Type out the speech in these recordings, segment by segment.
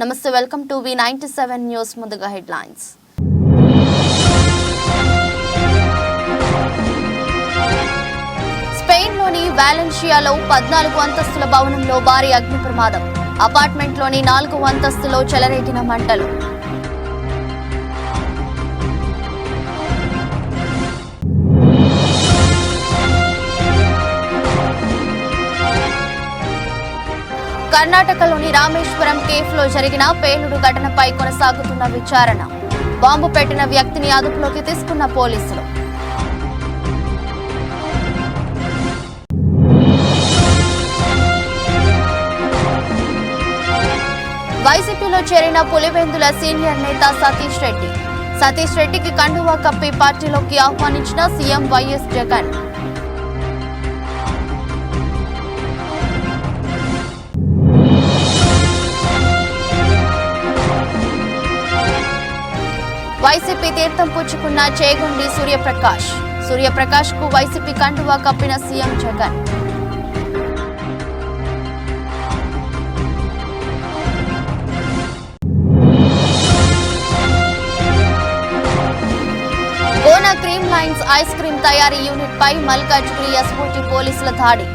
నమస్తే, welcome to V97 news. ముందుగా headlines. స్పెయిన్లోని వాలెన్షియాలో 14 అంతస్తుల భవనంలో భారీ అగ్ని ప్రమాదం. అపార్ట్మెంట్లోని 4వ అంతస్తులో చెలరేగిన మంటలు. కర్ణాటకలోని రామేశ్వరం కేఫ్లో జరిగిన పేలుడు ఘటనపై కొనసాగుతున్న విచారణ. బాంబు పెట్టిన వ్యక్తిని అదుపులోకి తీసుకున్న పోలీసులు. వైసీపీలో చేరిన పులివెందుల సీనియర్ నేత సతీష్ రెడ్డికి కండువా కప్పి పార్టీలోకి ఆహ్వానించిన సీఎం వైఎస్ జగన్. వైసీపీ తీర్థం పుచ్చుకున్న చేగొండి సూర్యప్రకాష్ కు వైసీపీ కండువా కప్పిన CM Jagan. Gona cream lines ice cream తయారీ యూనిట్ పై మల్కాజ్గిరి ఎస్ఓటీ పోలీసుల దాడి.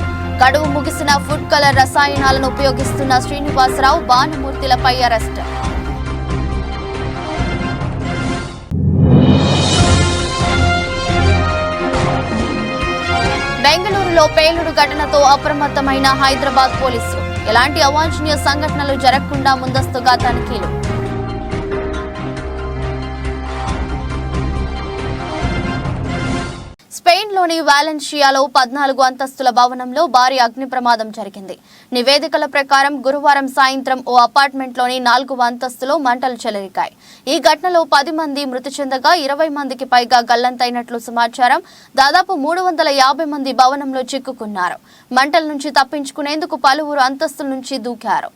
గడువు ముగిసిన ఫుడ్ కలర్ రసాయనాలను ఉపయోగిస్తున్న శ్రీనివాసరావు, భానుమూర్తిలపై అరెస్ట్. బెంగళూరులో పేలుడు ఘటనతో అప్రమత్తమైన హైదరాబాద్ పోలీసులు. ఎలాంటి అవాంఛనీయ సంఘటనలు జరగకుండా ముందస్తుగా తనిఖీలు. స్పెయిన్లోని వాలెన్షియాలో 14 అంతస్తుల భవనంలో భారీ అగ్ని ప్రమాదం జరిగింది. నివేదికల ప్రకారం గురువారం సాయంత్రం ఓ అపార్ట్మెంట్లోని 4వ అంతస్తులో మంటలు చెలరేగాయి. ఈ ఘటనలో 10 మంది మృతి చెందగా 20 మందికి పైగా గల్లంతైనట్లు సమాచారం. దాదాపు 350 మంది భవనంలో చిక్కుకున్నారు. మంటల నుంచి తప్పించుకునేందుకు పలువురు అంతస్తుల నుంచి దూకారు.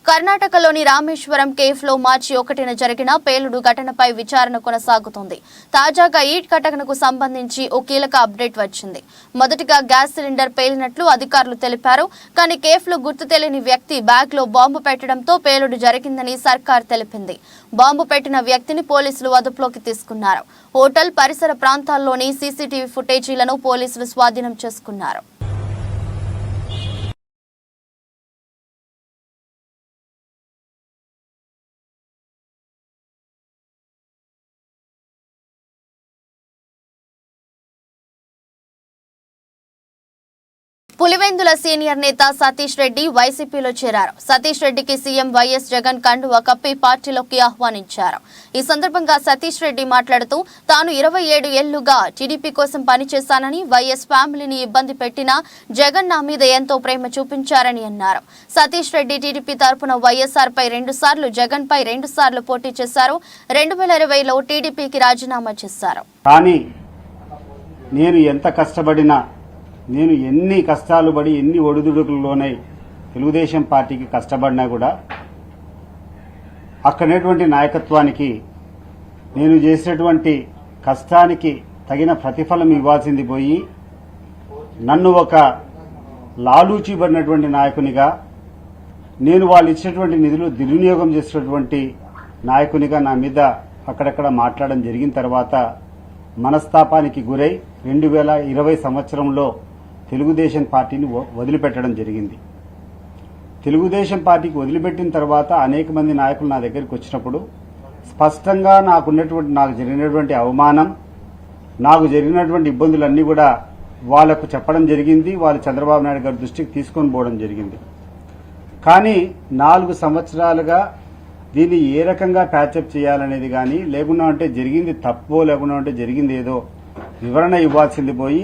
కర్ణాటకలోని రామేశ్వరం కేఫ్లో మార్చి 1న జరిగిన పేలుడు ఘటనపై విచారణ కొనసాగుతోంది. తాజాగా ఈ ఘటనకు సంబంధించి ఓ కీలక అప్డేట్ వచ్చింది. మొదటిగా గ్యాస్ సిలిండర్ పేలినట్లు అధికారులు తెలిపారు. కానీ కేఫ్లో గుర్తు తెలియని వ్యక్తి బ్యాగ్లో బాంబు పెట్టడంతో పేలుడు జరిగిందని సర్కార్ తెలిపింది. బాంబు పెట్టిన వ్యక్తిని పోలీసులు అదుపులోకి తీసుకున్నారు. హోటల్ పరిసర ప్రాంతాల్లోని సీసీటీవీ ఫుటేజీలను పోలీసులు స్వాధీనం చేసుకున్నారు. పులివెందుల సీనియర్ నేత సతీష్ రెడ్డి వైసీపీలో చేరారు. సతీష్ రెడ్డికి సీఎం వైఎస్ జగన్ కండువా కప్పి పార్టీలోకి ఆహ్వానించారు. ఈ సందర్భంగా సతీష్ రెడ్డి మాట్లాడుతూ తాను 27 ఏళ్లుగా టీడీపీ కోసం పనిచేశానని, వైఎస్ ఫ్యామిలీని ఇబ్బంది పెట్టినా జగన్ నా మీద ఎంతో ప్రేమ చూపించారని అన్నారు. సతీష్ రెడ్డి టీడీపీ తరపున వైఎస్ఆర్ పై 2 సార్లు, జగన్ పై 2 సార్లు పోటీ చేశారు. 2020లో టీడీపీకి రాజీనామా చేశారు. కానీ నేను ఎంత కష్టపడినా, నేను ఎన్ని కష్టాలు పడి ఎన్ని ఒడిదుడుకుల్లోనే తెలుగుదేశం పార్టీకి కష్టపడినా కూడా అక్కడనేటువంటి నాయకత్వానికి నేను చేసినటువంటి కష్టానికి తగిన ప్రతిఫలం ఇవ్వాల్సింది పోయి నన్ను ఒక లాలూచిబడినటువంటి నాయకునిగా, నేను వాళ్ళు ఇచ్చినటువంటి నిధులు దుర్వినియోగం చేసినటువంటి నాయకునిగా నా మీద అక్కడక్కడ మాట్లాడడం జరిగిన తర్వాత మనస్తాపానికి గురై 2020 సంవత్సరంలో తెలుగుదేశం పార్టీని వదిలిపెట్టడం జరిగింది. తెలుగుదేశం పార్టీకి వదిలిపెట్టిన తర్వాత అనేక మంది నాయకులు నా దగ్గరికి వచ్చినప్పుడు స్పష్టంగా నాకు జరిగినటువంటి అవమానం, నాకు జరిగినటువంటి ఇబ్బందులన్నీ కూడా వాళ్లకు చెప్పడం జరిగింది. వాళ్ళు చంద్రబాబు నాయుడు గారి దృష్టికి తీసుకొని పోవడం జరిగింది. కానీ 4 సంవత్సరాలుగా దీన్ని ఏ రకంగా ప్యాచప్ చేయాలనేది కానీ, లేకుండా అంటే జరిగింది తప్పో, లేకుండా అంటే జరిగింది ఏదో వివరణ ఇవ్వాల్సింది పోయి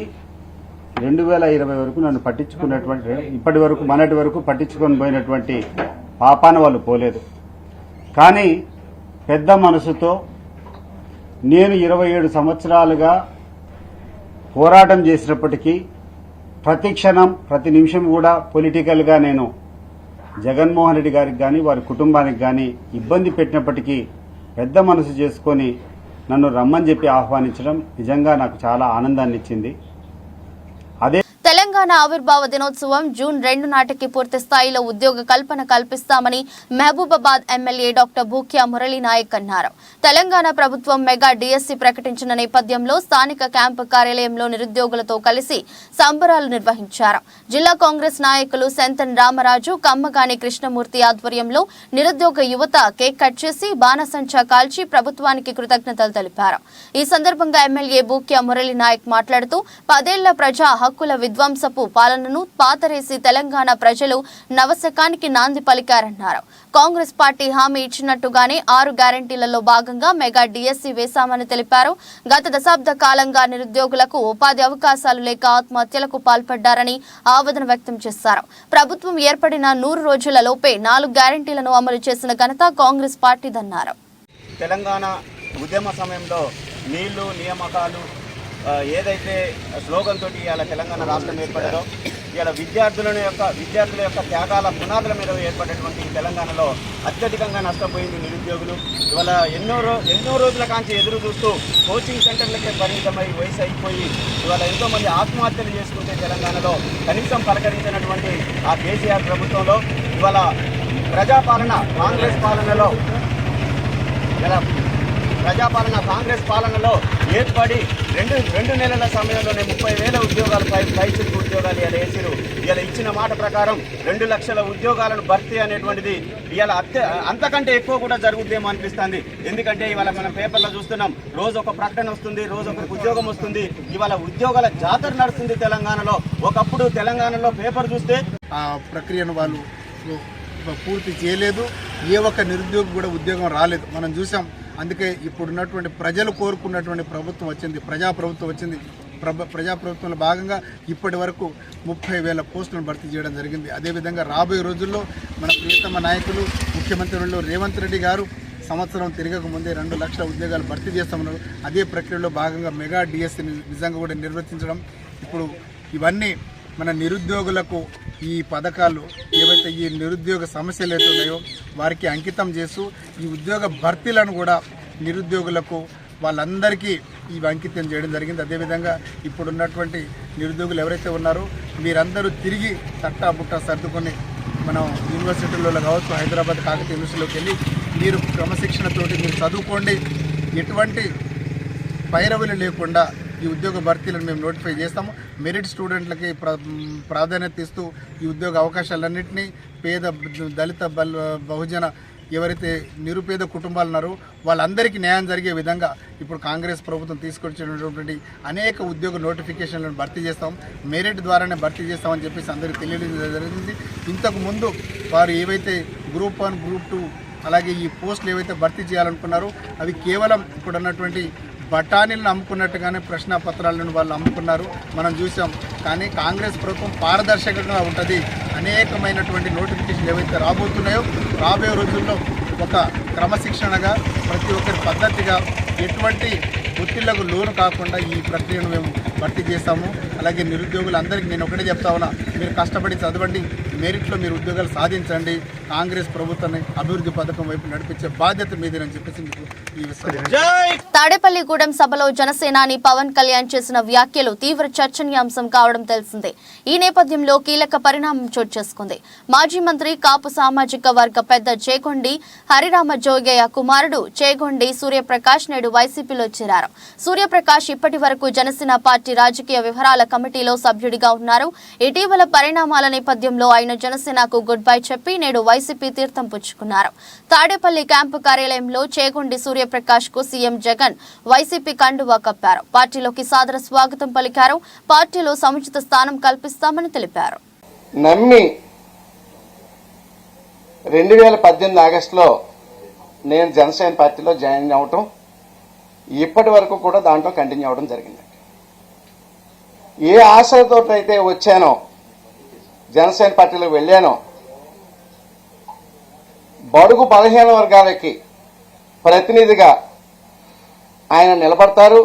2020 వరకు నన్ను పట్టించుకున్నటువంటి, ఇప్పటి వరకు మొన్నటి వరకు పట్టించుకొని పోయినటువంటి పాపాన వాళ్ళు పోలేదు. కానీ పెద్ద మనసుతో నేను 27 సంవత్సరాలుగా పోరాటం చేసినప్పటికీ ప్రతి క్షణం ప్రతి నిమిషం కూడా పొలిటికల్గా నేను జగన్మోహన్ రెడ్డి గారికి కానీ వారి కుటుంబానికి కానీ ఇబ్బంది పెట్టినప్పటికీ పెద్ద మనసు చేసుకొని నన్ను రమ్మని చెప్పి ఆహ్వానించడం నిజంగా నాకు చాలా ఆనందాన్ని ఇచ్చింది. అదే తెలంగాణ ఆవిర్భావ దినోత్సవం జూన్ 2 నాటికి పూర్తి స్థాయిలో ఉద్యోగ కల్పన కల్పిస్తామని మహబూబాబాద్ ఎమ్మెల్యే డాక్టర్ భూక్యా మురళీ నాయక్ అన్నారు. తెలంగాణ ప్రభుత్వం మెగా డిఎస్సి ప్రకటించిన నేపథ్యంలో స్థానిక క్యాంపు కార్యాలయంలో నిరుద్యోగులతో కలిసి సంబరాలు నిర్వహించారు. జిల్లా కాంగ్రెస్ నాయకులు సెంతన్ రామరాజు, కమ్మగాని కృష్ణమూర్తి ఆధ్వర్యంలో నిరుద్యోగ యువత కేక్ కట్ చేసి బాణసంచా కాల్చి ప్రభుత్వానికి కృతజ్ఞతలు తెలిపారు. ఈ సందర్భంగా ఎమ్మెల్యే భూక్యా మురళీ నాయక్ మాట్లాడుతూ 10 ఏళ్ల ప్రజా హక్కుల విధ్వంసపు పాలనను పాతరేసి తెలంగాణ ప్రజలు నవశకానికి నాంది పలికారన్నారు. కాంగ్రెస్ పార్టీ హామీ ఇచ్చినట్టుగానే 6 గ్యారంటీలలో భాగంగా మెగా డిఎస్సి వేశామని తెలిపారు. గత దశాబ్ద కాలంగా నిరుద్యోగులకు ఉపాధి అవకాశాలు లేక ఆత్మహత్యలకు పాల్పడ్డారని ఆవేదన వ్యక్తం చేశారు. ప్రభుత్వం ఏర్పడిన 100 రోజుల లోపే 4 గ్యారంటీలను అమలు చేసిన ఘనత కాంగ్రెస్ పార్టీదన్నారు. తెలంగాణ ఉద్యమ సమయంలో నీళ్లు నియామకాలు ఏదైతే స్లోగన్ తోటి ఇవాళ తెలంగాణ రాష్ట్రం ఏర్పడారో ఇవాళ విద్యార్థుల యొక్క త్యాగాల పునాదుల మీద ఏర్పడినటువంటి తెలంగాణలో అత్యధికంగా నష్టపోయింది నిరుద్యోగులు. ఇవాళ ఎన్నో రోజుల కాంచి ఎదురు చూస్తూ కోచింగ్ సెంటర్లకే పరిమితమై వయసు అయిపోయి ఇవాళ ఎంతోమంది ఆత్మహత్యలు చేసుకుంటే తెలంగాణలో కనీసం పలకరించినటువంటి ఆ కేసీఆర్ ప్రభుత్వంలో ఇవాళ ప్రజాపాలన కాంగ్రెస్ పాలనలో ఏర్పడి రెండు నెలల సమయంలోనే 30,000 ఉద్యోగాలు పైచిలకు ఉద్యోగాలు ఇలా వేసిరు. ఇలా ఇచ్చిన మాట ప్రకారం 2 లక్షల ఉద్యోగాలను భర్తీ అనేటువంటిది ఇలా అంతకంటే ఎక్కువ కూడా జరుగుద్దేమో అనిపిస్తుంది. ఎందుకంటే ఇవాళ మనం పేపర్లో చూస్తున్నాం, రోజు ఒక ప్రకటన వస్తుంది, రోజు ఒకరికి ఉద్యోగం వస్తుంది. ఇవాళ ఉద్యోగాల జాతర నడుస్తుంది తెలంగాణలో. ఒకప్పుడు తెలంగాణలో పేపర్ చూస్తే ఆ ప్రక్రియను వాళ్ళు పూర్తి చేయలేదు. ఏ ఒక్క నిరుద్యోగి కూడా ఉద్యోగం రాలేదు, మనం చూసాం. అందుకే ఇప్పుడున్నటువంటి ప్రజలు కోరుకున్నటువంటి ప్రభుత్వం వచ్చింది, ప్రజాప్రభుత్వం వచ్చింది. ప్రజాప్రభుత్వంలో భాగంగా ఇప్పటి వరకు 30,000 పోస్టులను భర్తీ చేయడం జరిగింది. అదేవిధంగా రాబోయే రోజుల్లో మన ప్రియతమ నాయకులు ముఖ్యమంత్రులు రేవంత్ రెడ్డి గారు సంవత్సరం తిరగక ముందే 2 లక్షల ఉద్యోగాలు భర్తీ చేస్తామన్నారు. అదే ప్రక్రియలో భాగంగా మెగా డిఎస్సిని నిజంగా కూడా నిర్వర్తించడం. ఇప్పుడు ఇవన్నీ మన నిరుద్యోగులకు ఈ పథకాలు ఏవైతే ఈ నిరుద్యోగ సమస్యలు అయితే ఉన్నాయో వారికి అంకితం చేస్తూ ఈ ఉద్యోగ భర్తీలను కూడా నిరుద్యోగులకు వాళ్ళందరికీ ఇవి అంకితం చేయడం జరిగింది. అదేవిధంగా ఇప్పుడున్నటువంటి నిరుద్యోగులు ఎవరైతే ఉన్నారో మీరందరూ తిరిగి తట్టాబుట్ట సర్దుకొని మనం యూనివర్సిటీలలో కావచ్చు, హైదరాబాద్ కాకతీయ యూనివర్సిటీలోకి వెళ్ళి మీరు క్రమశిక్షణతోటి మీరు చదువుకోండి. ఎటువంటి పైరవులు లేకుండా ఈ ఉద్యోగ భర్తీలను మేము నోటిఫై చేస్తాము. మెరిట్ స్టూడెంట్లకి ప్రాధాన్యత ఇస్తూ ఈ ఉద్యోగ అవకాశాలన్నింటినీ పేద దళిత బహుజన ఎవరైతే నిరుపేద కుటుంబాలు ఉన్నారో వాళ్ళందరికీ న్యాయం జరిగే విధంగా ఇప్పుడు కాంగ్రెస్ ప్రభుత్వం తీసుకొచ్చినటువంటి అనేక ఉద్యోగ నోటిఫికేషన్లను భర్తీ చేస్తాం, మెరిట్ ద్వారానే భర్తీ చేస్తామని చెప్పేసి అందరికీ తెలియడం జరిగింది. ఇంతకు ముందు వారు ఏవైతే గ్రూప్ 1, గ్రూప్ 2 అలాగే ఈ పోస్టులు ఏవైతే భర్తీ చేయాలనుకున్నారో అవి కేవలం ఇప్పుడు ఉన్నటువంటి బఠానీలను అమ్ముకున్నట్టుగానే ప్రశ్నపత్రాలను వాళ్ళు అమ్ముకున్నారు, మనం చూసాం. కానీ కాంగ్రెస్ ప్రభుత్వం పారదర్శకంగా ఉంటుంది. అనేకమైనటువంటి నోటిఫికేషన్లు ఏవైతే రాబోతున్నాయో రాబోయే రోజుల్లో ఒక క్రమశిక్షణగా ప్రతి ఒక్కరి పద్ధతిగా ఎటువంటి ఒత్తిళ్లకు లోను కాకుండా ఈ ప్రక్రియను మేము భర్తీ చేస్తాము. అలాగే నిరుద్యోగులందరికీ నేను ఒకటే చెప్తా ఉన్నా, మీరు కష్టపడి చదవండి, మెరిట్లో మీరు ఉద్యోగాలు సాధించండి. కాంగ్రెస్ ప్రభుత్వాన్ని అభివృద్ధి పథకం వైపు నడిపించే బాధ్యత మీదేనని చెప్పేసి మీకు ఈ విషయం. తాడేపల్లిగూడెం సభలో జనసేనాని పవన్ కళ్యాణ్ చేసిన వ్యాఖ్యలు తీవ్ర చర్చనీయాంశం కావడం తెలిసిందే. ఈ నేపథ్యంలో కీలక పరిణామం చోటు చేసుకుంది. మాజీ మంత్రి కాపు సామాజిక వర్గ పెద్ద చేగొండి హరిరామ జోగయ్య కుమారుడు చేగొండి సూర్యప్రకాష్ నేడు వైసీపీలో చేరారు. సూర్యప్రకాష్ ఇప్పటి వరకు జనసేన పార్టీ రాజకీయ వ్యవహారాల కమిటీలో సభ్యుడిగా ఉన్నారు. ఇటీవల పరిణామాల నేపథ్యంలో ఆయన జనసేనకు గుడ్ బై చెప్పి నేడు వైసీపీ తీర్థం పుచ్చుకున్నారు. తాడేపల్లి క్యాంపు కార్యాలయంలో చేగొండి సూర్యప్రకాష్ కు సీఎం జగన్ వైసీపీ కండువా కప్పారు. పార్టీలోకి సాదర స్వాగతం పలికారు. పార్టీలో సముచిత స్థానం కల్పిస్తామని తెలిపారు. నమ్మి 2018 ఆగస్టులో నేను జనసేన పార్టీలో జాయిన్ అవటం ఇప్పటి వరకు కూడా దాంట్లో కంటిన్యూ అవడం జరిగింది. ఏ ఆశలతో అయితే వచ్చానో జనసేన పార్టీలో వెళ్ళానో బడుగు బలహీన వర్గాలకి ప్రతినిధిగా ఆయన నిలబడతారు.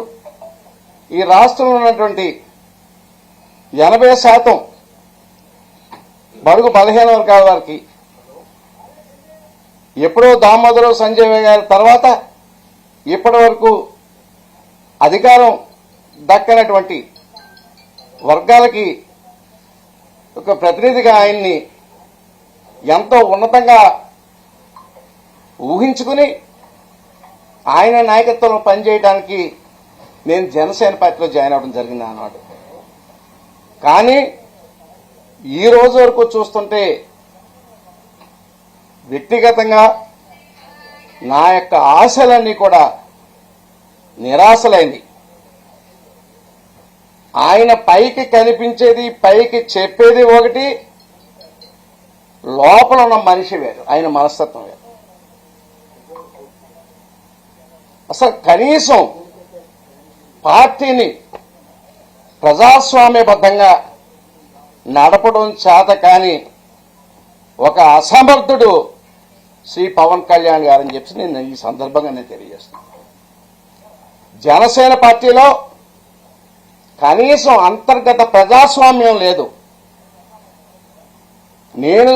ఈ రాష్ట్రంలో ఉన్నటువంటి 80% బడుగు బలహీన వర్గాల వారికి ఎప్పుడో దామోదరం సంజయ్ గారి తర్వాత ఇప్పటి వరకు అధికారం దక్కనటువంటి వర్గాలకి ఒక ప్రతినిధిగా ఆయన్ని ఎంతో ఉన్నతంగా ఊహించుకుని ఆయన నాయకత్వంలో పనిచేయడానికి నేను జనసేన పార్టీలో జాయిన్ అవ్వడం జరిగింది అన్నాడు. కానీ ఈ రోజు వరకు చూస్తుంటే వ్యక్తిగతంగా నా యొక్క ఆశలన్నీ కూడా నిరాశలైంది. ఆయన పైకి కనిపించేది, పైకి చెప్పేది ఒకటి, లోపల ఉన్న మనిషి వేరు, ఆయన మనస్తత్వం వేరు. అసలు కనీసం పార్టీని ప్రజాస్వామ్యబద్ధంగా నడపడం చేత కాని ఒక అసమర్థుడు శ్రీ పవన్ కళ్యాణ్ గారని చెప్పి నేను ఈ సందర్భంగా నేను తెలియజేస్తున్నాను. జనసేన పార్టీలో కనీసం అంతర్గత ప్రజాస్వామ్యం లేదు. నేను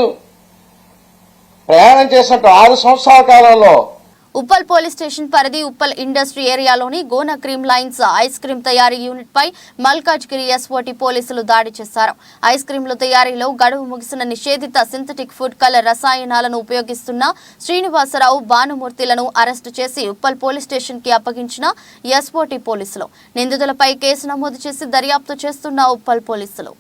ప్రయాణం చేసినట్టు 6 సంవత్సరాల కాలంలో ఉప్పల్ పోలీస్ స్టేషన్ పరిధి ఉప్పల్ ఇండస్ట్రీ ఏరియాలోని Gona cream lines ice cream తయారీ యూనిట్ పై మల్కాజ్గిరి ఎస్ఓటీ పోలీసులు దాడి చేశారు. ఐస్ క్రీంల తయారీలో గడువు ముగిసిన నిషేధిత సింథటిక్ ఫుడ్ కలర్ రసాయనాలను ఉపయోగిస్తున్న శ్రీనివాసరావు, భానుమూర్తిలను అరెస్టు చేసి ఉప్పల్ పోలీస్ స్టేషన్ కి అప్పగించిన ఎస్ఓటీ పోలీసులు. నిందితులపై కేసు నమోదు చేసి దర్యాప్తు చేస్తున్న ఉప్పల్ పోలీసులు.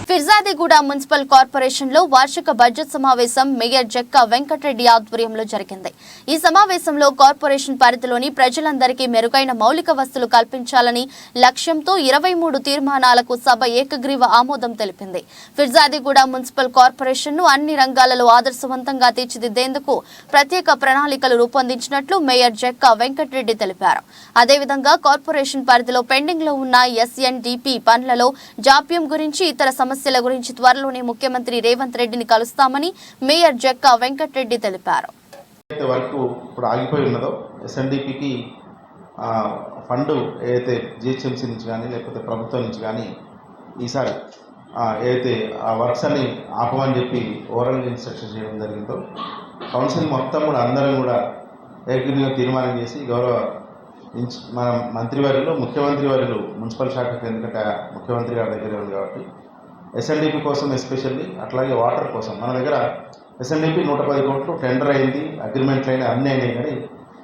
ఫిర్జాదిగూడ మున్సిపల్ కార్పొరేషన్ లో వార్షిక బడ్జెట్ సమావేశం మేయర్ జక్కా వెంకటరెడ్డి ఆధ్వర్యంలో జరిగింది. ఈ సమావేశంలో కార్పొరేషన్ పరిధిలోని ప్రజలందరికీ మెరుగైన మౌలిక వసతులు కల్పించాలని లక్ష్యంతో 23 తీర్మానాలకు సభ ఏకగ్రీవ ఆమోదం తెలిపింది. ఫిర్జాదిగూడ మున్సిపల్ కార్పొరేషన్ ను అన్ని రంగాలలో ఆదర్శవంతంగా తీర్చిదిద్దేందుకు ప్రత్యేక ప్రణాళికలు రూపొందించినట్లు మేయర్ జక్కా వెంకటరెడ్డి తెలిపారు. అదేవిధంగా కార్పొరేషన్ పరిధిలో పెండింగ్ లో ఉన్న ఎస్ఎన్డిపి పనులలో జాప్యం గురించి, ఇతర సమస్యల గురించి త్వరలోనే ముఖ్యమంత్రి రేవంత్ రెడ్డిని కలుస్తామని మేయర్ జక్కా వెంకటరెడ్డి తెలిపారు. వరకు ఇప్పుడు ఆగిపోయి ఉన్నదో ఎస్ఎన్డిపికి ఫండ్ ఏదైతే జిహెచ్ఎంసీ నుంచి కానీ లేకపోతే ప్రభుత్వం నుంచి కానీ ఈసారి ఏదైతే ఆ వర్క్స్ అని ఆపమని చెప్పి ఓవరాల్ ఇన్స్ట్రక్షన్ చేయడం జరిగిందో కౌన్సిల్ మొత్తం కూడా అందరం కూడా ఏకగ్రీవంగా తీర్మానం చేసి గౌరవ మన మంత్రివర్యులు, ముఖ్యమంత్రి వర్యులు మున్సిపల్ శాఖకు, ఎందుకంటే ముఖ్యమంత్రి గారి దగ్గర ఉంది కాబట్టి ఎస్ఎన్డిపి కోసం ఎస్పెషల్లీ, అట్లాగే వాటర్ కోసం మన దగ్గర ఎస్ఎన్డిపి 110 కోట్లు టెండర్ అయింది, అగ్రిమెంట్లు అయినా అన్నీ అయినాయి. కానీ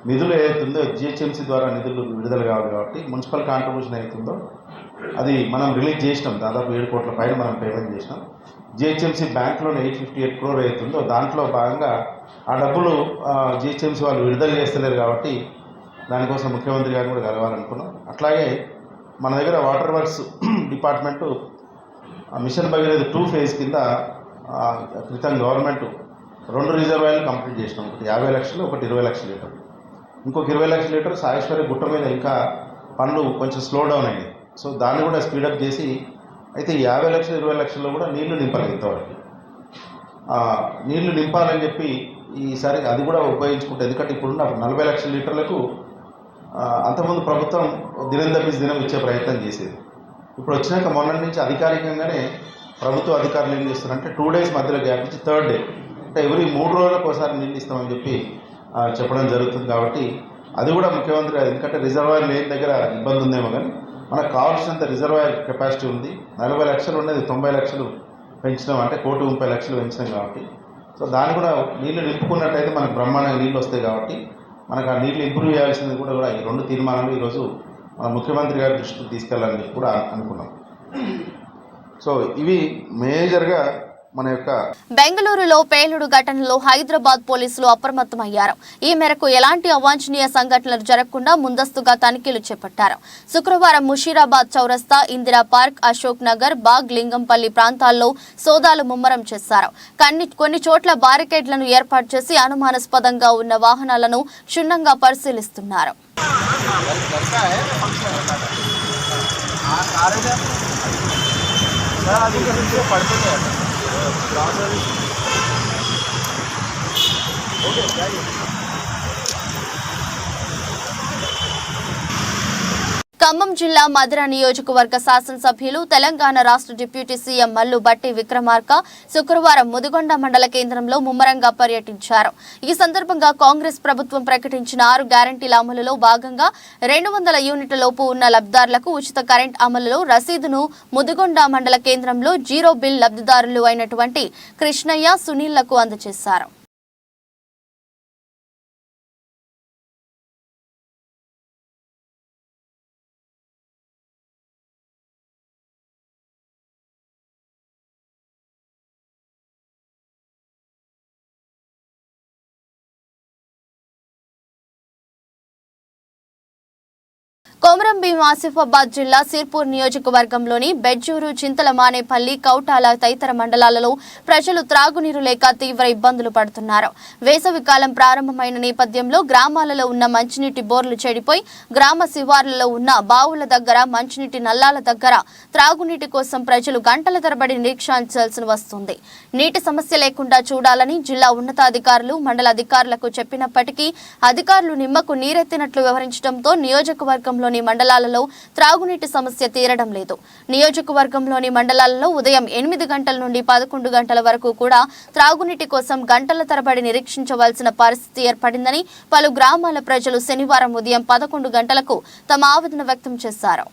నిధులు ఏదైతుందో జిహెచ్ఎంసీ ద్వారా నిధులు విడుదల కావాలి కాబట్టి మున్సిపల్ కాంట్రిబ్యూషన్ అవుతుందో అది మనం రిలీజ్ చేసినాం. దాదాపు 7 కోట్ల పైన మనం పేమెంట్ చేసినాం. జిహెచ్ఎంసీ బ్యాంక్లోనే 858 crore అవుతుందో దాంట్లో భాగంగా ఆ డబ్బులు జిహెచ్ఎంసీ వాళ్ళు విడుదల చేస్తలేరు కాబట్టి దానికోసం ముఖ్యమంత్రి గారిని కూడా కలవాలనుకున్నాం. అట్లాగే మన దగ్గర water works department mission Bhagiratha 2 phase కింద క్రితం గవర్నమెంట్ 2 రిజర్వాయర్లు కంప్లీట్ చేసినాం. ఒకటి 50 లక్షలు, ఒకటి 20 లక్షల లీటర్లు. ఇంకొక 20 లక్షల లీటర్ సాయేశ్వరి గుట్ట మీద ఇంకా పనులు కొంచెం స్లో డౌన్ అయ్యాయి. సో దాన్ని కూడా స్పీడప్ చేసి అయితే 50 లక్షలు 20 లక్షల్లో కూడా నీళ్లు నింపాలి. ఇంతవరకు నీళ్లు నింపాలని చెప్పి ఈసారి అది కూడా ఉపయోగించుకుంటే, ఎందుకంటే ఇప్పుడున్న 40 లక్షల లీటర్లకు అంతకుముందు ప్రభుత్వం దినం తప్పించి దినం ఇచ్చే ప్రయత్నం చేసేది. ఇప్పుడు వచ్చినాక మొన్న నుంచి అధికారికంగానే ప్రభుత్వ అధికారులు ఏం చేస్తారంటే 2 days మధ్యలో గ్యాప్ ఇచ్చి 3rd day అంటే ఎవ్రీ 3 రోజులకు ఒకసారి నీళ్ళు ఇస్తామని చెప్పి చెప్పడం జరుగుతుంది. కాబట్టి అది కూడా ముఖ్యమంత్రి, ఎందుకంటే రిజర్వాయర్ లేని దగ్గర ఇబ్బంది ఉందేమో కానీ మనకు కావాల్సినంత రిజర్వాయర్ కెపాసిటీ ఉంది. 40 లక్షలు ఉండేది 90 లక్షలు పెంచినాం, అంటే 1,30,00,000 పెంచినాం కాబట్టి సో దాన్ని కూడా నీళ్లు నింపుకున్నట్టయితే మనకు బ్రహ్మాండంగా నీళ్ళు వస్తాయి. కాబట్టి మనకు ఆ నీళ్ళు ఇంప్రూవ్ చేయాల్సింది కూడా ఈ 2 తీర్మానాలు ఈరోజు మన ముఖ్యమంత్రి గారి దృష్టికి తీసుకెళ్లాలని కూడా అనుకున్నాం. సో ఇవి మేజర్గా మన యొక్క బెంగళూరులో పేలుడు ఘటనలో హైదరాబాద్ పోలీసులు అప్రమత్తమయ్యారు. ఈ మేరకు ఎలాంటి అవాంఛనీయ సంఘటనలు జరగకుండా ముందస్తుగా తనిఖీలు చేపట్టారు. శుక్రవారం ముషీరాబాద్ చౌరస్తా, ఇందిరా పార్క్, అశోక్ నగర్, బాగ్, లింగంపల్లి ప్రాంతాల్లో సోదాలు ముమ్మరం చేశారు. కొన్ని చోట్ల బారికేడ్లను ఏర్పాటు చేసి అనుమానాస్పదంగా ఉన్న వాహనాలను క్షుణ్ణంగా పరిశీలిస్తున్నారు. ఖమ్మం జిల్లా మధిర నియోజకవర్గ శాసనసభ్యులు, తెలంగాణ రాష్ట్ర డిప్యూటీ సీఎం మల్లు భట్టి విక్రమార్క శుక్రవారం ముదిగొండ మండల కేంద్రంలో ముమ్మరంగా పర్యటించారు. ఈ సందర్భంగా కాంగ్రెస్ ప్రభుత్వం ప్రకటించిన 6 గ్యారంటీల అమలులో భాగంగా 200 యూనిట్ల లోపు ఉన్న లబ్ధిదారులకు ఉచిత కరెంట్ అమలులో రసీదును ముదిగొండ మండల కేంద్రంలో జీరో బిల్ లబ్ధిదారులు అయినటువంటి కృష్ణయ్య, సునీల్లకు అందజేశారు. కొమరంభీం ఆసిఫాబాద్ జిల్లా సిర్పూర్ నియోజకవర్గంలోని బెజ్జూరు, చింతలమానేపల్లి, కౌటాల తదితర మండలాలలో ప్రజలు త్రాగునీరు లేక తీవ్ర ఇబ్బందులు పడుతున్నారు. వేసవికాలం ప్రారంభమైన నేపథ్యంలో గ్రామాలలో ఉన్న మంచినీటి బోర్లు చెడిపోయి గ్రామ శివార్లలో ఉన్న బావుల దగ్గర, మంచినీటి నల్లాల దగ్గర త్రాగునీటి కోసం ప్రజలు గంటల తరబడి నిరీక్షించాల్సి వస్తుంది. నీటి సమస్య లేకుండా చూడాలని జిల్లా ఉన్నతాధికారులు, మండల అధికారులకు చెప్పినప్పటికీ అధికారులు నిమ్మకు నీరెత్తినట్లు వ్యవహరించడంతో నియోజకవర్గంలోని మండలాలలో త్రాగునీటి సమస్య తీరడం లేదు. నియోజకవర్గంలోని మండలాలలో ఉదయం 8 గంటల నుండి 11 గంటల వరకు కూడా త్రాగునీటి కోసం గంటల తరబడి నిరీక్షించవలసిన పరిస్థితి ఏర్పడిందని పలు గ్రామాల ప్రజలు శనివారం ఉదయం 11 గంటలకు తమ ఆవేదన వ్యక్తం చేశారు.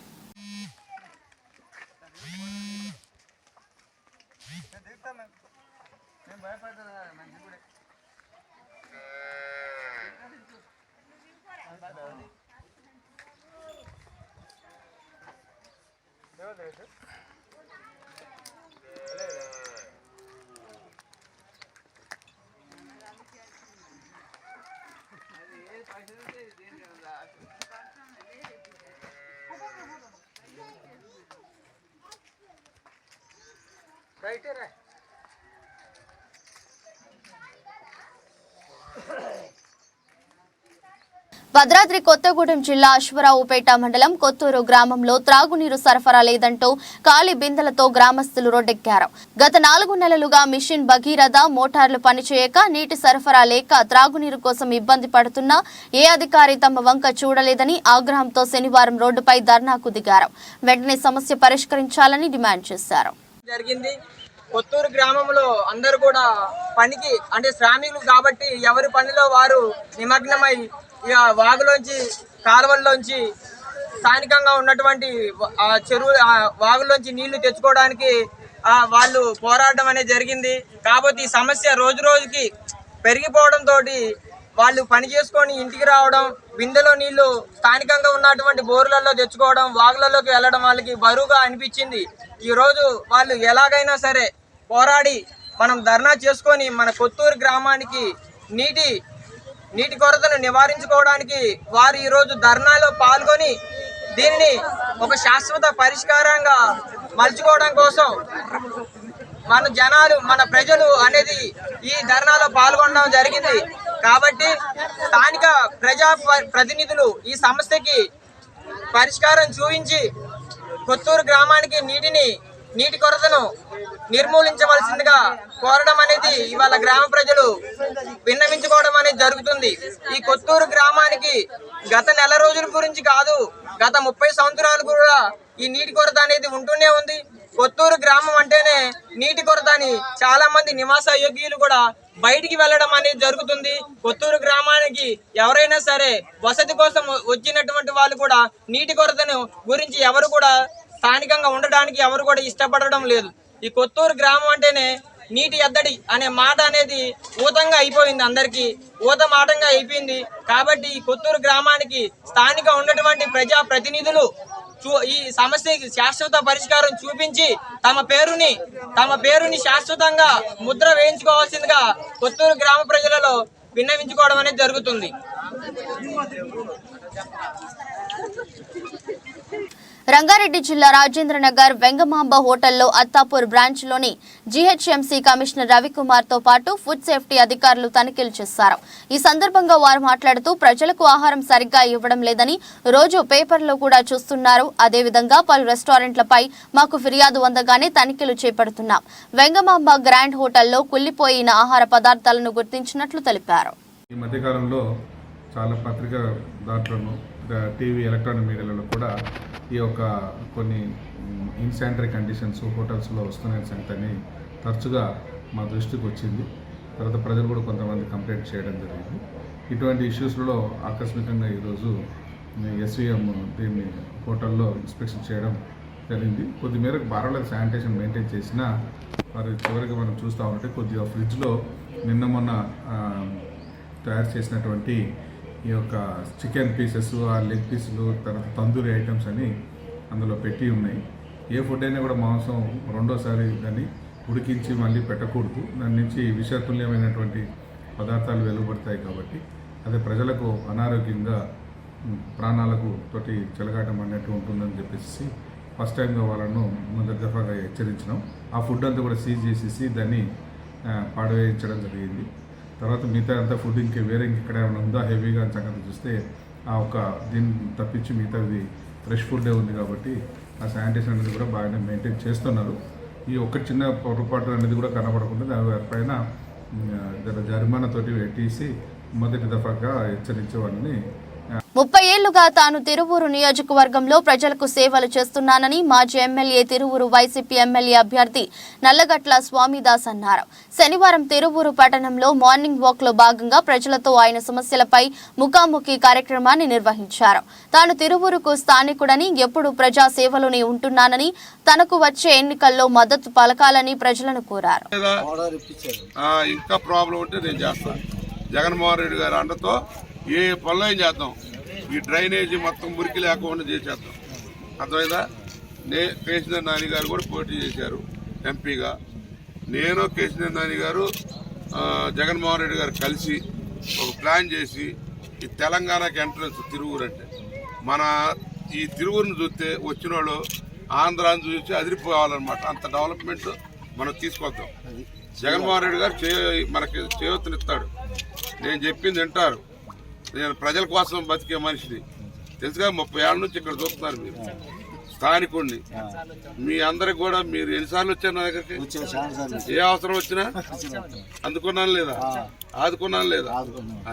భద్రాద్రి కొత్తగూడెం జిల్లా అశ్వరావుపేట మండలం కొత్తూరు గ్రామంలో త్రాగునీరు సరఫరా లేదంటూ ఖాళీ బిందెలతో గ్రామస్తులు రోడ్డెక్కారు. గత 4 నెలలుగా మిషన్ భగీరథ మోటార్లు పనిచేయక, నీటి సరఫరా లేక త్రాగునీరు కోసం ఇబ్బంది పడుతున్నా ఏ అధికారి తమ వంక చూడలేదని ఆగ్రహంతో శనివారం రోడ్డుపై ధర్నాకు దిగారు. వెంటనే సమస్య పరిష్కరించాలని డిమాండ్ చేశారు. కొత్తూరు గ్రామంలో అందరూ కూడా పనికి అంటే శ్రామికులు కాబట్టి ఎవరి పనిలో వారు నిమగ్నమై ఇక వాగులోంచి, కాలువల్లోంచి, స్థానికంగా ఉన్నటువంటి చెరువు వాగుల్లోంచి నీళ్లు తెచ్చుకోవడానికి వాళ్ళు పోరాటం అనేది జరిగింది. కాబట్టి ఈ సమస్య రోజు రోజుకి పెరిగిపోవడంతో వాళ్ళు పని చేసుకొని ఇంటికి రావడం, బిందెలో నీళ్లు స్థానికంగా ఉన్నటువంటి బోర్లలో తెచ్చుకోవడం, వాగులలోకి వెళ్ళడం వాళ్ళకి బరువుగా అనిపించింది. ఈరోజు వాళ్ళు ఎలాగైనా సరే పోరాడి మనం ధర్నా చేసుకొని మన కొత్తూరు గ్రామానికి నీటి కొరతను నివారించుకోవడానికి వారు ఈరోజు ధర్నాలో పాల్గొని దీనిని ఒక శాశ్వత పరిష్కారంగా మలుచుకోవడం కోసం మన ప్రజలు అనేది ఈ ధర్నాలో పాల్గొనడం జరిగింది. కాబట్టి స్థానిక ప్రజా ప్రతినిధులు ఈ సమస్యకి పరిష్కారం చూపించి కొత్తూరు గ్రామానికి నీటి కొరతను నిర్మూలించవలసిందిగా కోరడం అనేది ఇవాళ గ్రామ ప్రజలు విన్నవించుకోవడం అనేది జరుగుతుంది. ఈ కొత్తూరు గ్రామానికి గత నెల రోజుల గురించి కాదు, గత 30 సంవత్సరాలు కూడా ఈ నీటి కొరత అనేది ఉంటూనే ఉంది. కొత్తూరు గ్రామం అంటేనే నీటి కొరత అని చాలా మంది నివాస యోగ్యులు కూడా బయటికి వెళ్ళడం అనేది జరుగుతుంది. కొత్తూరు గ్రామానికి ఎవరైనా సరే వసతి కోసం వచ్చినటువంటి వాళ్ళు కూడా నీటి కొరతను గురించి ఎవరు కూడా స్థానికంగా ఉండడానికి ఎవరు కూడా ఇష్టపడడం లేదు. ఈ కొత్తూరు గ్రామం అంటేనే నీటి ఎద్దడి అనే మాట అనేది ఊతంగా అయిపోయింది, అందరికీ ఊతమాటంగా అయిపోయింది. కాబట్టి ఈ కొత్తూరు గ్రామానికి స్థానిక ఉన్నటువంటి ప్రజా ప్రతినిధులు ఈ సమస్యకి శాశ్వత పరిష్కారం చూపించి తమ పేరుని శాశ్వతంగా ముద్ర వేయించుకోవాల్సిందిగా కొత్తూరు గ్రామ ప్రజలలో విన్నవించుకోవడం అనేది జరుగుతుంది. రంగారెడ్డి జిల్లా రాజేంద్రనగర్ వెంగమాంబ హోటల్లో అత్తాపూర్ బ్రాంచ్ లోని జీహెచ్ఎంసీ కమిషనర్ రవికుమార్ తో పాటు ఫుడ్ సేఫ్టీ అధికారులు తనిఖీలు చేశారు. ఈ సందర్భంగా వారు మాట్లాడుతూ ప్రజలకు ఆహారం సరిగ్గా ఇవ్వడం లేదని రోజు పేపర్లో కూడా చూస్తున్నారు. అదేవిధంగా పలు రెస్టారెంట్లపై మాకు ఫిర్యాదు అందగానే తనిఖీలు చేపడుతున్నాం. వెంగమాంబ గ్రాండ్ హోటల్లో కుళ్లిపోయిన ఆహార పదార్థాలను గుర్తించినట్లు తెలిపారు. ఈ మధ్యకాలంలో చాలా పత్రికా దాంట్లోనూ టీవీ ఎలక్ట్రానిక్ మీడియాలలో కూడా ఈ యొక్క కొన్ని ఇన్సానిటరీ కండిషన్స్ హోటల్స్లో వస్తున్న సంగతిని తరచుగా మా దృష్టికి వచ్చింది. తర్వాత ప్రజలు కూడా కొంతమంది కంప్లైంట్ చేయడం జరిగింది. ఇటువంటి ఇష్యూస్లో ఆకస్మికంగా ఈరోజు ఎస్వీఎం దీన్ని హోటల్లో ఇన్స్పెక్షన్ చేయడం జరిగింది. కొద్ది మేరకు బారోలకు శానిటేషన్ మెయింటైన్ చేసినా మరి చివరికి మనం చూస్తూ ఉంటే కొద్దిగా ఫ్రిడ్జ్లో నిన్న మొన్న తయారు చేసినటువంటి ఈ యొక్క చికెన్ పీసెస్, ఆ లెగ్ పీసులు, తర్వాత తందూరి ఐటమ్స్ అని అందులో పెట్టి ఉన్నాయి. ఏ ఫుడ్ అయినా కూడా మాంసం రెండోసారి దాన్ని ఉడికించి మళ్ళీ పెట్టకూడదు. దాని నుంచి విషతుల్యమైనటువంటి పదార్థాలు వెలువడతాయి కాబట్టి అదే ప్రజలకు అనారోగ్యంగా ప్రాణాలకు తోటి చెలగాటం అన్నట్టు ఉంటుందని చెప్పేసి ఫస్ట్ టైంగా వాళ్ళను మొదటి దఫాగా హెచ్చరించినాం. ఆ ఫుడ్ అంతా కూడా సీజ్ చేసేసి దాన్ని పాడవేయించడం జరిగింది. తర్వాత మిగతా అంతా ఫుడ్ వేరే ఇంకెక్కడ ఏమైనా ఉందా హెవీగా సంగతి చూస్తే ఆ ఒక దీన్ని తప్పించి మిగతాది ఫ్రెష్ ఫుడ్డే ఉంది కాబట్టి ఆ శానిటేషన్ అనేది కూడా బాగానే మెయింటైన్ చేస్తున్నారు. ఈ ఒక్క చిన్న పొరపాటు అనేది కూడా కనబడకుండా దానిపైన జరిమానాతోటి పెట్టేసి మొదటి దఫాగా హెచ్చరించే వాళ్ళని 30 ఏళ్లుగా తాను తిరువూరు నియోజకవర్గంలో ప్రజలకు సేవలు చేస్తున్నానని మాజీ ఎమ్మెల్యే తిరువూరు వైసీపీ ఎమ్మెల్యే అభ్యర్థి నల్లగట్ల స్వామిదాస్ అన్నారు. శనివారం తిరువూరు పట్టణంలో మార్నింగ్ వాక్ లో భాగంగా ప్రజలతో ఆయన సమస్యలపై ముఖాముఖి కార్యక్రమాన్ని నిర్వహించారు. తాను తిరువూరుకు స్థానికుడని, ఎప్పుడు ప్రజా సేవలోనే ఉంటున్నానని, తనకు వచ్చే ఎన్నికల్లో మద్దతు పలకాలని ప్రజలను కోరారు. ఇంకా ప్రాబ్లం ఉంటే నేను చేస్తాను. జగన్మోహన్ రెడ్డి గారి అండతో ఏ పనులు చేద్దాం. ఈ డ్రైనేజీ మొత్తం మురికి లేకుండా చేసేద్దాం. అర్థమైందా? కేసీఆర్ నాని గారు కూడా పోటీ చేశారు ఎంపీగా. నేను కేసీఆర్ నాని గారు జగన్మోహన్ రెడ్డి గారు కలిసి ఒక ప్లాన్ చేసి ఈ తెలంగాణకి ఎంట్రన్స్ తిరువూరు అంటే మన ఈ తిరువూరును చూస్తే వచ్చిన వాళ్ళు ఆంధ్రాను చూసి అదిరిపోవాలన్నమాట. అంత డెవలప్మెంట్ మనం తీసుకొద్దాం. జగన్మోహన్ రెడ్డి గారు మనకి చేయూతనిస్తాడు. నేను చెప్పింది వింటారు. నేను ప్రజల కోసం బతికే మనిషిని తెలుసుగా. 30 ఏళ్ళ నుంచి ఇక్కడ చూస్తున్నారు. మీరు స్థానికుడిని. మీ అందరికి కూడా మీరు ఎన్నిసార్లు వచ్చారు నా దగ్గరికి? ఏ అవసరం వచ్చినా అందుకున్నాను లేదా, ఆదుకున్నాను లేదా?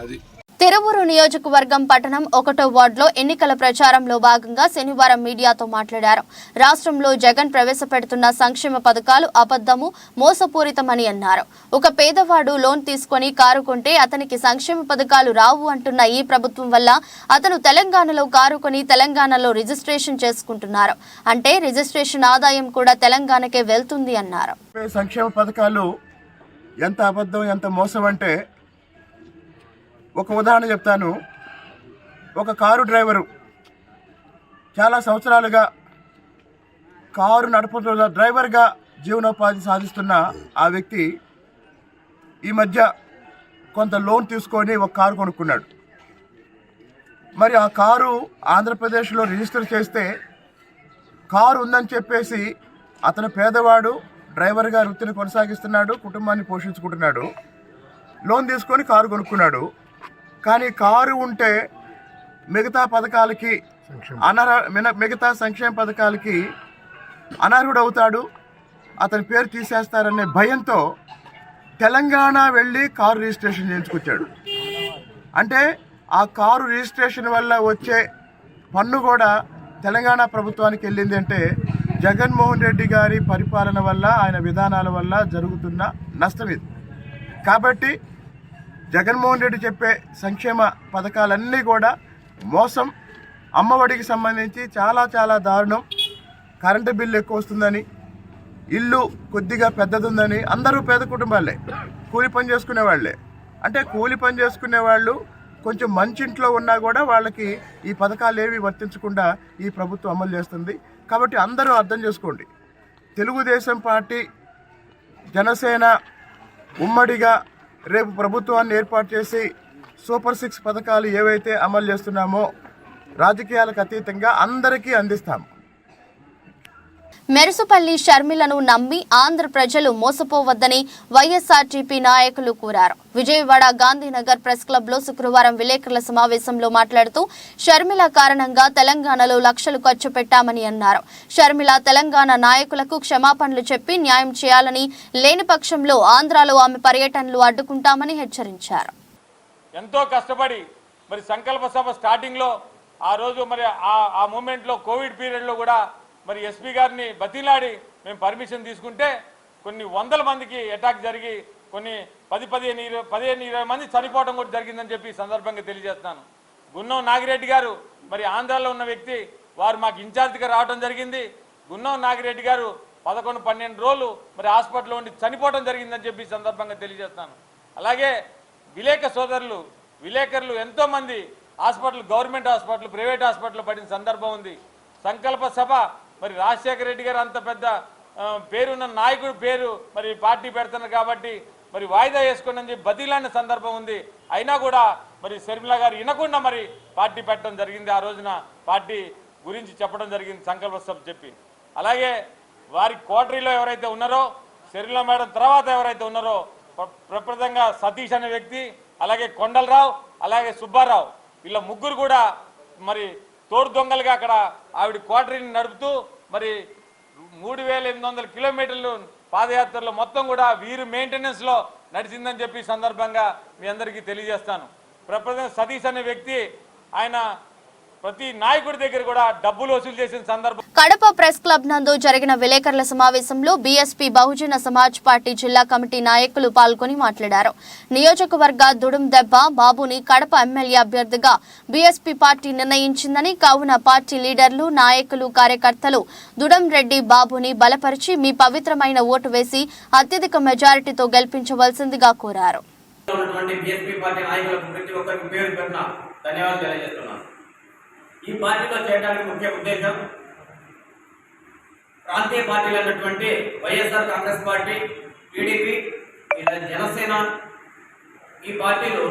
అది తిరువూరు నియోజకవర్గం పట్టణం 1వ వార్డులో ఎన్నికల ప్రచారంలో భాగంగా శనివారం మీడియాతో మాట్లాడారు. రాష్ట్రంలో జగన్ ప్రవేశపెడుతున్న సంక్షేమ పథకాలు అబద్ధము, మోసపూరితమని అన్నారు. ఒక పేదవాడు లోన్ తీసుకుని కారు కొంటే అతనికి సంక్షేమ పథకాలు రావు అంటున్న ఈ ప్రభుత్వం వల్ల అతను తెలంగాణలో కారు కొని తెలంగాణలో రిజిస్ట్రేషన్ చేసుకుంటున్నారు. అంటే రిజిస్ట్రేషన్ ఆదాయం కూడా తెలంగాణకే వెళ్తుంది అన్నారు. సంక్షేమ పథకాలు ఎంత అబద్ధం, ఎంత మోసం అంటే ఒక ఉదాహరణ చెప్తాను. ఒక కారు డ్రైవరు చాలా సంవత్సరాలుగా కారు నడుపుతూ డ్రైవర్గా జీవనోపాధి సాధిస్తున్న ఆ వ్యక్తి ఈ మధ్య కొంత లోన్ తీసుకొని ఒక కారు కొనుక్కున్నాడు. మరి ఆ కారు ఆంధ్రప్రదేశ్లో రిజిస్టర్ చేస్తే కారు ఉందని చెప్పేసి అతను పేదవాడు, డ్రైవర్గా వృత్తిని కొనసాగిస్తున్నాడు, కుటుంబాన్ని పోషించుకుంటున్నాడు. లోన్ తీసుకొని కారు కొనుక్కున్నాడు. కానీ కారు ఉంటే మిగతా పథకాలకి మిగతా సంక్షేమ పథకాలకి అనర్హుడవుతాడు, అతని పేరు తీసేస్తారనే భయంతో తెలంగాణ వెళ్ళి కారు రిజిస్ట్రేషన్ చేయించుకొచ్చాడు. అంటే ఆ కారు రిజిస్ట్రేషన్ వల్ల వచ్చే పన్ను కూడా తెలంగాణ ప్రభుత్వానికి వెళ్ళింది. అంటే జగన్మోహన్ రెడ్డి గారి పరిపాలన వల్ల, ఆయన విధానాల వల్ల జరుగుతున్న నష్టం ఇది. కాబట్టి జగన్మోహన్ రెడ్డి చెప్పే సంక్షేమ పథకాలన్నీ కూడా మోసం. అమ్మఒడికి సంబంధించి చాలా చాలా దారుణం. కరెంటు బిల్లు ఎక్కువ వస్తుందని, ఇల్లు కొద్దిగా పెద్దదుందని, అందరూ పేద కుటుంబాలే, కూలి పని చేసుకునే వాళ్ళే. అంటే కూలి పని చేసుకునే వాళ్ళు కొంచెం మంచింట్లో ఉన్నా కూడా వాళ్ళకి ఈ పథకాలు ఏవి వర్తించకుండా ఈ ప్రభుత్వం అమలు చేస్తుంది. కాబట్టి అందరూ అర్థం చేసుకోండి, తెలుగుదేశం పార్టీ జనసేన ఉమ్మడిగా రేపు ప్రభుత్వాన్ని ఏర్పాటు చేసి సూపర్ 6 పథకాలు ఏవైతే అమలు చేస్తున్నామో రాజకీయాలకు అతీతంగా అందరికీ అందిస్తాము. మెరుసుపల్లి షర్మిలను నమ్మి ఆంధ్ర ప్రజలు మోసపోవద్దని వైఎస్ఆర్టీపీ నాయకులు కోరారు. విజయవాడ గాంధీనగర్ ప్రెస్ క్లబ్ లో శుక్రవారం విలేకరుల సమావేశంలో మాట్లాడుతూ షర్మిల కారణంగా తెలంగాణలో లక్షలు ఖర్చు పెట్టామని అన్నారు. షర్మిల తెలంగాణ నాయకులకు క్షమాపణలు చెప్పి న్యాయం చేయాలని, లేని పక్షంలో ఆంధ్రాలో ఆమె పర్యటనలు అడ్డుకుంటామని హెచ్చరించారు. ఎంతో కష్టపడి మరి సంకల్ప సభ స్టార్టింగ్ లో ఆ రోజు మరి ఆ మూమెంట్ లో కోవిడ్ పీరియడ్ లో కూడా మరి ఎస్పీ గారిని బతిలాడి మేము పర్మిషన్ తీసుకుంటే కొన్ని వందల మందికి అటాక్ జరిగి కొన్ని 15-20 మంది చనిపోవడం కూడా జరిగిందని చెప్పి సందర్భంగా తెలియజేస్తున్నాను. గున్నం నాగిరెడ్డి గారు మరి ఆంధ్రాలో ఉన్న వ్యక్తి, వారు మాకు ఇన్ఛార్జిగా రావడం జరిగింది. గున్నం నాగిరెడ్డి గారు 11-12 రోజులు మరి హాస్పిటల్లో ఉండి చనిపోవడం జరిగిందని చెప్పి సందర్భంగా తెలియజేస్తున్నాను. అలాగే విలేకరులు ఎంతోమంది hospital, government hospital, private hospital పడిన సందర్భం ఉంది. సంకల్ప సభ మరి రాజశేఖర రెడ్డి గారు అంత పెద్ద పేరున్న నాయకుడు పేరు మరి పార్టీ పెడుతున్నారు కాబట్టి మరి వాయిదా వేసుకోండి అని చెప్పి బదిలాడిన సందర్భం ఉంది. అయినా కూడా మరి షర్మిల గారు వినకుండా మరి పార్టీ పెట్టడం జరిగింది. ఆ రోజున పార్టీ గురించి చెప్పడం జరిగింది సంకల్ప సభ చెప్పి. అలాగే వారి కోటరీలో ఎవరైతే ఉన్నారో, షర్మిల మేడం తర్వాత ఎవరైతే ఉన్నారో ప్రప్రదంగా సతీష్ అనే వ్యక్తి, అలాగే కొండలరావు, అలాగే సుబ్బారావు, వీళ్ళ ముగ్గురు కూడా మరి తోడు దొంగలుగా అక్కడ ఆవిడ కోటరీని నడుపుతూ మరి 3800 కిలోమీటర్లు పాదయాత్రలో మొత్తం కూడా వీరు మెయింటెనెన్స్ లో నడిచిందని చెప్పి సందర్భంగా మీ అందరికీ తెలియజేస్తాను. ప్రప్రదంగా సతీష్ అనే వ్యక్తి ఆయన ప్రతి నాయకుడి దగ్గర కూడా డబ్బులు వసూలు చేసిన సందర్భం. కడప ప్రెస్ క్లబ్ నందు జరిగిన విలేకరుల సమావేశంలో బీఎస్పీ బహుజన సమాజ్ పార్టీ జిల్లా కమిటీ నాయకులు పాల్గొని మాట్లాడారు. నియోజకవర్గ దుడుం దెబ్బ బాబుని కడప ఎమ్మెల్యే అభ్యర్థిగా బీఎస్పీ పార్టీ నిర్ణయించిందని, కావున పార్టీ లీడర్లు, నాయకులు, కార్యకర్తలు దుడం రెడ్డి బాబుని బలపరిచి మీ పవిత్రమైన ఓటు వేసి అత్యధిక మెజారిటీతో గెలిపించవలసిందిగా కోరారు. ఈ పార్టీలో చేయడానికి ముఖ్య ఉద్దేశం ప్రాంతీయ పార్టీలు అన్నటువంటి వైఎస్ఆర్ కాంగ్రెస్ పార్టీ, టీడీపీ, జనసేన, ఈ పార్టీలు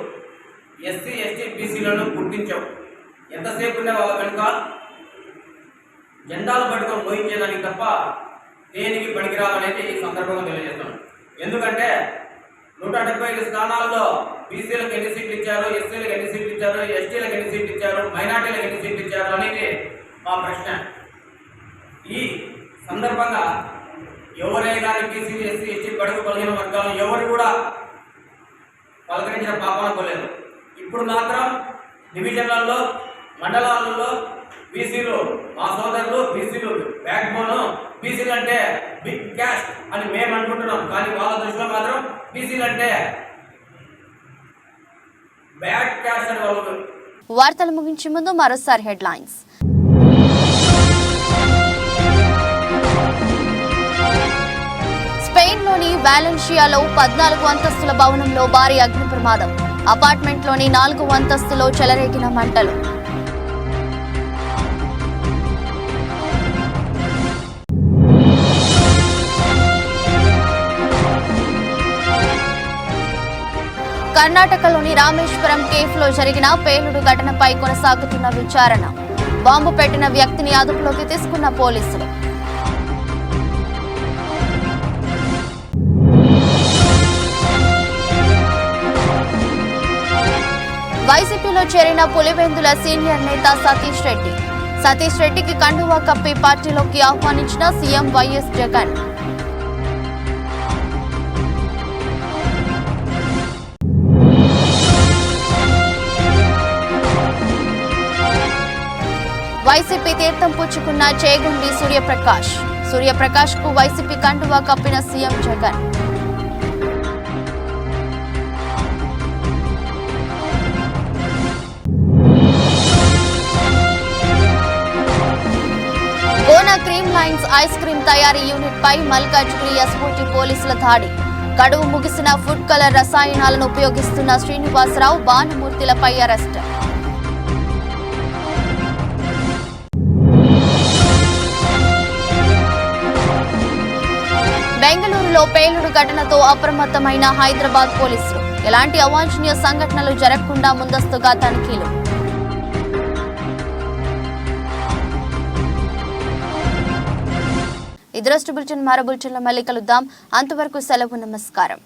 ఎస్సీ, ఎస్టీ, బీసీలను గుర్తించావు. ఎంతసేపు ఉండే వాళ్ళ కనుక జెండాలు పట్టుకొని మోయించేదానికి తప్ప దేనికి పనికిరావనేది ఈ సందర్భంగా తెలియజేస్తాను. ఎందుకంటే 175 స్థానాల్లో బీసీలకు ఎన్ని సీట్లు ఇచ్చారు, ఎస్సీలకు ఎన్ని సీట్లు ఇచ్చారు, ఎస్టీలకు ఎన్ని సీట్లు ఇచ్చారు, మైనార్టీలకు ఎన్ని సీట్లు ఇచ్చారు అనేది మా ప్రశ్న. ఈ సందర్భంగా ఎవరే కానీ బీసీ, ఎస్సీ, ఎస్టీ, బడుగు బలహీన వర్గాలు ఎవరు కూడా పలకరించిన పాపాన పోలేదు. ఇప్పుడు మాత్రం డివిజన్లలో, మండలాలలో బీసీలు మా సోదరులు, బీసీలు బ్యాక్ బోన్, బీసీలు అంటే బిగ్ క్యాస్ట్ అని మేము అనుకుంటున్నాం. కానీ వాళ్ళ దృష్టిలో మాత్రం బీసీలు అంటే బ్యాడ్ క్యాస్ట్ అని వాళ్ళు. వార్తలు ముగించే ముందు మరోసారి హెడ్లైన్స్. స్పెయిన్లోని వాలెన్షియాలో 14 అంతస్తుల భవనంలో భారీ అగ్ని ప్రమాదం. అపార్ట్మెంట్లోని 4వ అంతస్తులో చెలరేగిన మంటలు. కర్ణాటకలోని రామేశ్వరం కేఫ్లో జరిగిన పేలుడు ఘటనపై కొనసాగుతున్న విచారణ. బాంబు పెట్టిన వ్యక్తిని అదుపులోకి తీసుకున్న పోలీసులు. వైసీపీలో చేరిన పులివెందుల సీనియర్ నేత సతీష్ రెడ్డి. సతీష్ రెడ్డికి కండువా కప్పి పార్టీలోకి ఆహ్వానించిన సీఎం వైఎస్ జగన్. వైసీపీ తీర్థం పుచ్చుకున్న చేగండి సూర్యప్రకాష్ కు వైసీపీ కండువా కప్పిన CM Jagan. Gona cream lines ice cream తయారీ యూనిట్ పై మల్కాజ్గిరి ఎస్ఓటీ పోలీసుల దాడి. గడువు ముగిసిన ఫుడ్ కలర్ రసాయనాలను ఉపయోగిస్తున్న శ్రీనివాసరావు, భానుమూర్తిలపై అరెస్ట్. బెంగళూరులో పేలుడు ఘటనతో అప్రమత్తమైన హైదరాబాద్ పోలీసులు. ఎలాంటి అవాంఛనీయ సంఘటనలు జరగకుండా ముందస్తుగా తనిఖీలు. ఇదరస్ట్ బులెటిన్ మరో బులెటిన్లో మళ్ళీ కలుద్దాం. అంతవరకు సెలవు. నమస్కారం.